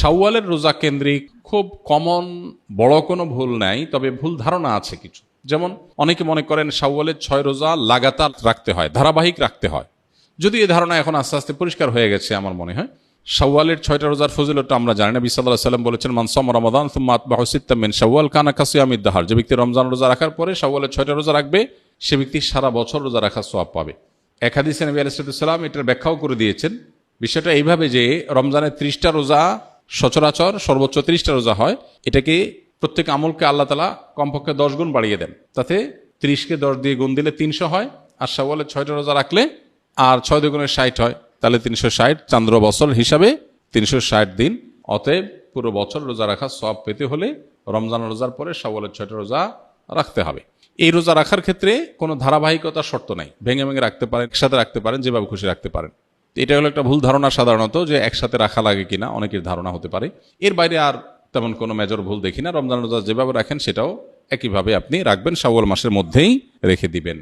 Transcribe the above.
শাওয়ালের রোজা কেন্দ্রিক খুব কমন বড় কোনো ভুল নাই, তবে ভুল ধারণা আছে কিছু। যেমন অনেকে মনে করেন শাওয়ালের 6 রোজা লাগাতার রাখতে হয়, ধারাবাহিক রাখতে হয়। যদি এই ধারণা এখন আস্তে আস্তে পরিষ্কার হয়ে গেছে আমার মনে হয়। শাওয়ালের 6টা রোজার ফজিলতটা আমরা জানি। নবী সাল্লাল্লাহু আলাইহি ওয়াসাল্লাম বলেছেন, মান সামা রমাদান সুম্মা আতবাহু সিত্তাম মিন শাওয়াল কানা কাসিয়ামিদ দাহর। যে ব্যক্তি রমজান রোজা রাখার পরে শাওয়ালের 6টা রোজা রাখবে, সে ব্যক্তি সারা বছর রোজা রাখার সওয়াব পাবে। এক হাদিসে নবী আলাইহিস সালাম এটার ব্যাখ্যাও করে দিয়েছেন। বিষয়টা এইভাবে যে রমজানের 30টা রোজা সচরাচর সর্বোচ্চ 30টা রোজা হয়, এটাকে প্রত্যেক আমলকে আল্লাহ তাআলা কমপক্ষে 10 গুণ বাড়িয়ে দেন। তাতে 30কে 10 দিয়ে গুণ দিলে 300 হয়, আর শাওয়ালের 6টা রোজা রাখলে আর 6 দুগুণে 60 হয়, তাহলে 360, চান্দ্র বছর হিসাবে 360 দিন। অতএব পুরো বছর রোজা রাখার সওয়াব পেতে হলে রমজান রোজার পরে শাওয়ালের 6টা রোজা রাখতে হবে। এই রোজা রাখার ক্ষেত্রে কোনো ধারাবাহিকতার শর্ত নাই, ভেঙে ভেঙে রাখতে পারেন, একসাথে রাখতে পারেন, যেভাবে খুশি রাখতে পারেন। এটা হলো একটা ভুল ধারণা সাধারণত, যে একসাথে রাখা লাগে কিনা অনেকের ধারণা হতে পারে। এর বাইরে আর তেমন কোনো মেজর ভুল দেখি না। রমজান রোজা যেভাবে রাখেন সেটাও একইভাবে আপনি রাখবেন, শাওয়াল মাসের মধ্যেই রেখে দিবেন।